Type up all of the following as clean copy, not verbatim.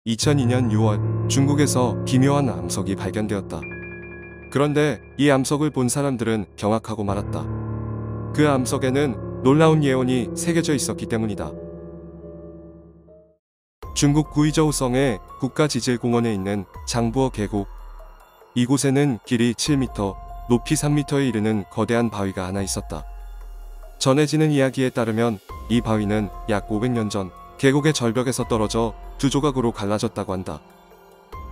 2002년 6월 중국에서 기묘한 암석이 발견되었다. 그런데 이 암석을 본 사람들은 경악하고 말았다. 그 암석에는 놀라운 예언이 새겨져 있었기 때문이다. 중국 구이저우성의 국가지질공원에 있는 장부어 계곡. 이곳에는 길이 7m, 높이 3m에 이르는 거대한 바위가 하나 있었다. 전해지는 이야기에 따르면 이 바위는 약 500년 전 계곡의 절벽에서 떨어져 두 조각으로 갈라졌다고 한다.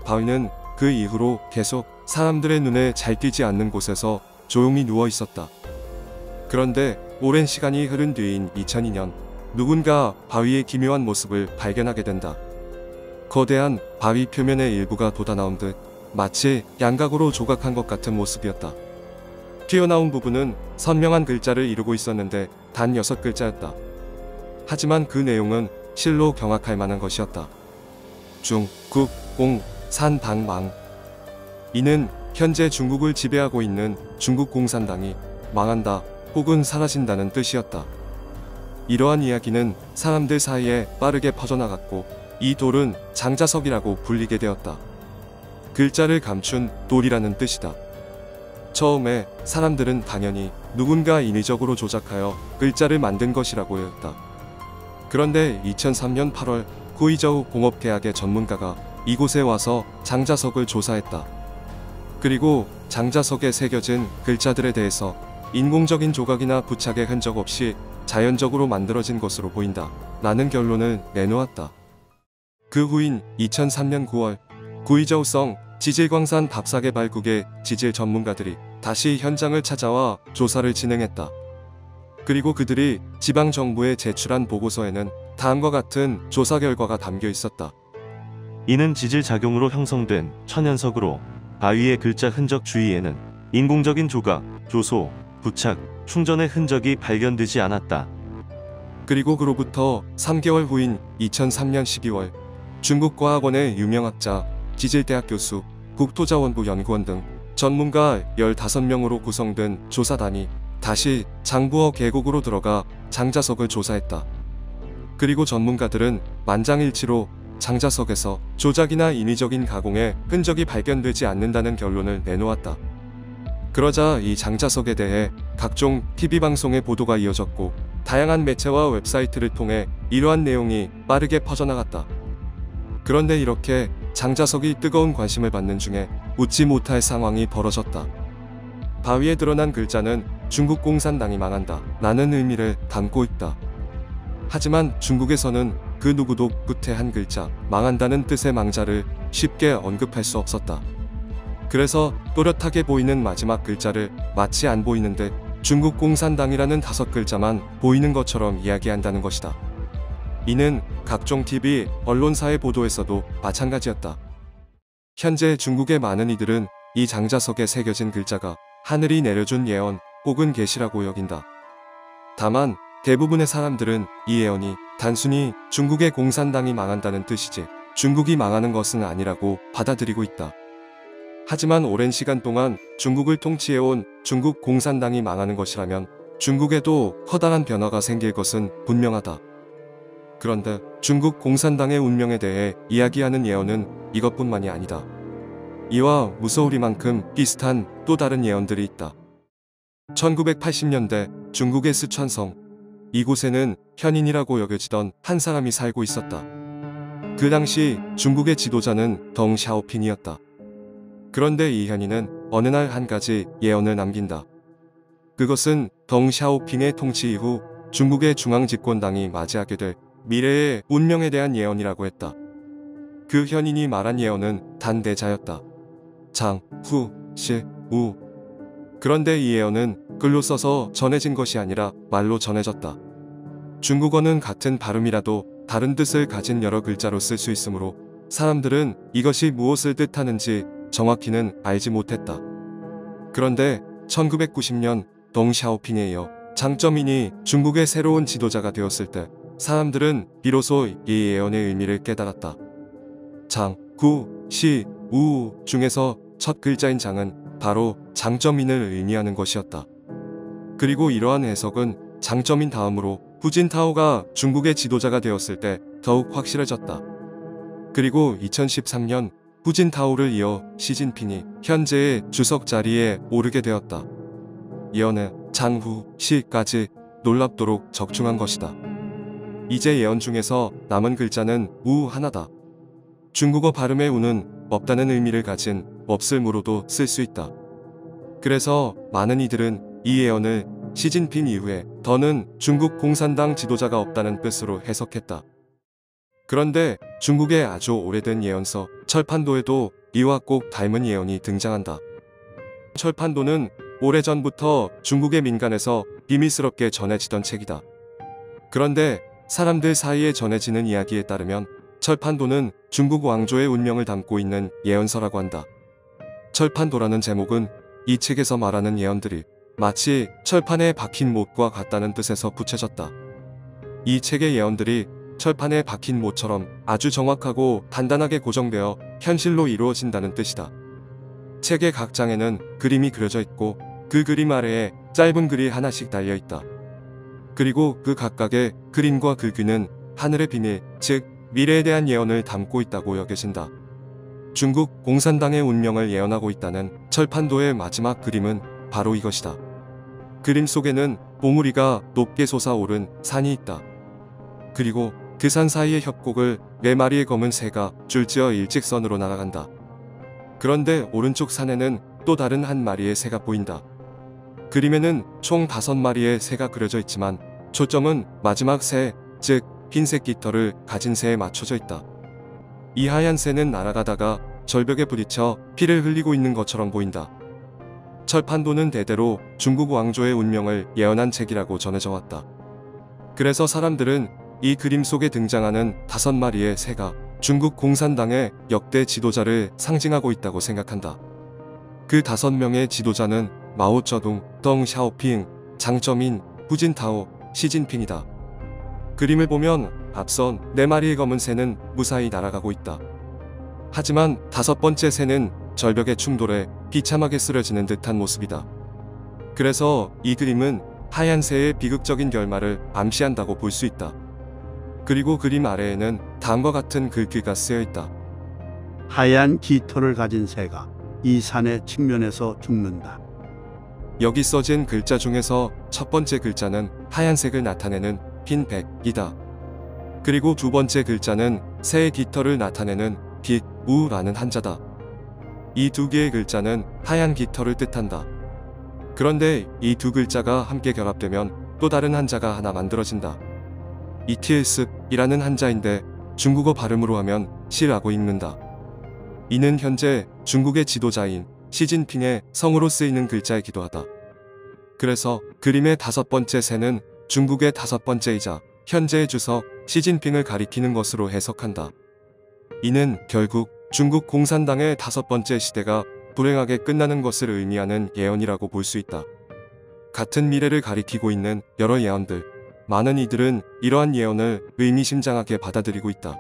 바위는 그 이후로 계속 사람들의 눈에 잘 띄지 않는 곳에서 조용히 누워 있었다. 그런데 오랜 시간이 흐른 뒤인 2002년 누군가 바위의 기묘한 모습을 발견하게 된다. 거대한 바위 표면의 일부가 돋아나온 듯 마치 양각으로 조각한 것 같은 모습이었다. 튀어나온 부분은 선명한 글자를 이루고 있었는데 단 6글자였다. 하지만 그 내용은 실로 경악할 만한 것이었다. 중, 국, 공, 산, 당, 망. 이는 현재 중국을 지배하고 있는 중국 공산당이 망한다 혹은 사라진다는 뜻이었다. 이러한 이야기는 사람들 사이에 빠르게 퍼져나갔고 이 돌은 장자석이라고 불리게 되었다. 글자를 감춘 돌이라는 뜻이다. 처음에 사람들은 당연히 누군가 인위적으로 조작하여 글자를 만든 것이라고 여겼다. 그런데 2003년 8월 구이저우 공업대학의 전문가가 이곳에 와서 장자석을 조사했다. 그리고 장자석에 새겨진 글자들에 대해서 인공적인 조각이나 부착의 흔적 없이 자연적으로 만들어진 것으로 보인다 라는 결론을 내놓았다. 그 후인 2003년 9월 구이저우성 지질광산 답사개발국의 지질 전문가들이 다시 현장을 찾아와 조사를 진행했다. 그리고 그들이 지방정부에 제출한 보고서에는 다음과 같은 조사 결과가 담겨 있었다. 이는 지질작용으로 형성된 천연석으로 바위의 글자 흔적 주위에는 인공적인 조각, 조소, 부착, 충전의 흔적이 발견되지 않았다. 그리고 그로부터 3개월 후인 2003년 12월 중국 과학원의 유명학자, 지질대학 교수, 국토자원부 연구원 등 전문가 15명으로 구성된 조사단이 다시 장부어 계곡으로 들어가 장자석을 조사했다. 그리고 전문가들은 만장일치로 장자석에서 조작이나 인위적인 가공의 흔적이 발견되지 않는다는 결론을 내놓았다. 그러자 이 장자석에 대해 각종 TV방송의 보도가 이어졌고 다양한 매체와 웹사이트를 통해 이러한 내용이 빠르게 퍼져나갔다. 그런데 이렇게 장자석이 뜨거운 관심을 받는 중에 웃지 못할 상황이 벌어졌다. 바위에 드러난 글자는 중국 공산당이 망한다 라는 의미를 담고 있다. 하지만 중국에서는 그 누구도 끝에 한 글자, 망한다는 뜻의 망자를 쉽게 언급할 수 없었다. 그래서 또렷하게 보이는 마지막 글자를 마치 안 보이는 듯 중국 공산당이라는 5글자만 보이는 것처럼 이야기한다는 것이다. 이는 각종 TV, 언론사의 보도에서도 마찬가지였다. 현재 중국의 많은 이들은 이 장자석에 새겨진 글자가 하늘이 내려준 예언 혹은 계시라고 여긴다. 다만 대부분의 사람들은 이 예언이 단순히 중국의 공산당이 망한다는 뜻이지 중국이 망하는 것은 아니라고 받아들이고 있다. 하지만 오랜 시간 동안 중국을 통치해온 중국 공산당이 망하는 것이라면 중국에도 커다란 변화가 생길 것은 분명하다. 그런데 중국 공산당의 운명에 대해 이야기하는 예언은 이것뿐만이 아니다. 이와 무서우리만큼 비슷한 또 다른 예언들이 있다. 1980년대 중국의 스촨성. 이곳에는 현인이라고 여겨지던 한 사람이 살고 있었다. 그 당시 중국의 지도자는 덩 샤오핑이었다. 그런데 이 현인은 어느 날 한 가지 예언을 남긴다. 그것은 덩 샤오핑의 통치 이후 중국의 중앙집권당이 맞이하게 될 미래의 운명에 대한 예언이라고 했다. 그 현인이 말한 예언은 단 4자였다. 장, 후, 시, 우. 그런데 이 예언은 글로 써서 전해진 것이 아니라 말로 전해졌다. 중국어는 같은 발음이라도 다른 뜻을 가진 여러 글자로 쓸 수 있으므로 사람들은 이것이 무엇을 뜻하는지 정확히는 알지 못했다. 그런데 1990년 덩 샤오핑에 이어 장쩌민이 중국의 새로운 지도자가 되었을 때 사람들은 비로소 이 예언의 의미를 깨달았다. 장, 구, 시, 우 중에서 첫 글자인 장은 바로 장쩌민을 의미하는 것이었다. 그리고 이러한 해석은 장쩌민 다음으로 후진타오가 중국의 지도자가 되었을 때 더욱 확실해졌다. 그리고 2013년 후진타오를 이어 시진핑이 현재의 주석 자리에 오르게 되었다. 예언은 장후 시까지 놀랍도록 적중한 것이다. 이제 예언 중에서 남은 글자는 우 하나다. 중국어 발음의 우는 없다는 의미를 가진 없을무로도 쓸 수 있다. 그래서 많은 이들은 이 예언을 시진핑 이후에 더는 중국 공산당 지도자가 없다는 뜻으로 해석했다. 그런데 중국의 아주 오래된 예언서 철판도에도 이와 꼭 닮은 예언이 등장한다. 철판도는 오래전부터 중국의 민간에서 비밀스럽게 전해지던 책이다. 그런데 사람들 사이에 전해지는 이야기에 따르면 철판도는 중국 왕조의 운명을 담고 있는 예언서라고 한다. 철판도라는 제목은 이 책에서 말하는 예언들이 마치 철판에 박힌 못과 같다는 뜻에서 붙여졌다. 이 책의 예언들이 철판에 박힌 못처럼 아주 정확하고 단단하게 고정되어 현실로 이루어진다는 뜻이다. 책의 각 장에는 그림이 그려져 있고 그 그림 아래에 짧은 글이 하나씩 달려 있다. 그리고 그 각각의 그림과 글귀는 하늘의 비밀, 즉 미래에 대한 예언을 담고 있다고 여겨진다. 중국 공산당의 운명을 예언하고 있다는 철판도의 마지막 그림은 바로 이것이다. 그림 속에는 봉우리가 높게 솟아오른 산이 있다. 그리고 그 산 사이의 협곡을 4마리의 검은 새가 줄지어 일직선으로 날아간다. 그런데 오른쪽 산에는 또 다른 한 마리의 새가 보인다. 그림에는 총 5마리의 새가 그려져 있지만 초점은 마지막 새, 즉 흰색 깃털을 가진 새에 맞춰져 있다. 이 하얀 새는 날아가다가 절벽에 부딪혀 피를 흘리고 있는 것처럼 보인다. 철판도는 대대로 중국 왕조의 운명을 예언한 책이라고 전해져 왔다. 그래서 사람들은 이 그림 속에 등장하는 5마리의 새가 중국 공산당의 역대 지도자를 상징하고 있다고 생각한다. 그 5명의 지도자는 마오쩌둥, 덩샤오핑, 장쩌민, 후진타오, 시진핑이다. 그림을 보면 앞선 4마리의 검은 새는 무사히 날아가고 있다. 하지만 5번째 새는 절벽의 충돌에 비참하게 쓰러지는 듯한 모습이다. 그래서 이 그림은 하얀 새의 비극적인 결말을 암시한다고 볼 수 있다. 그리고 그림 아래에는 다음과 같은 글귀가 쓰여 있다. 하얀 깃털을 가진 새가 이 산의 측면에서 죽는다. 여기 써진 글자 중에서 첫 번째 글자는 하얀색을 나타내는 흰 백이다. 그리고 두 번째 글자는 새의 깃털을 나타내는 깃, 우라는 한자다. 이 두 개의 글자는 하얀 깃털을 뜻한다. 그런데 이 두 글자가 함께 결합되면 또 다른 한자가 하나 만들어진다. 이티엘습이라는 한자인데 중국어 발음으로 하면 시라고 읽는다. 이는 현재 중국의 지도자인 시진핑의 성으로 쓰이는 글자이기도 하다. 그래서 그림의 5번째 새는 중국의 5번째이자 현재의 주석 시진핑을 가리키는 것으로 해석한다. 이는 결국 중국 공산당의 5번째 시대가 불행하게 끝나는 것을 의미하는 예언이라고 볼 수 있다. 같은 미래를 가리키고 있는 여러 예언들, 많은 이들은 이러한 예언을 의미심장하게 받아들이고 있다.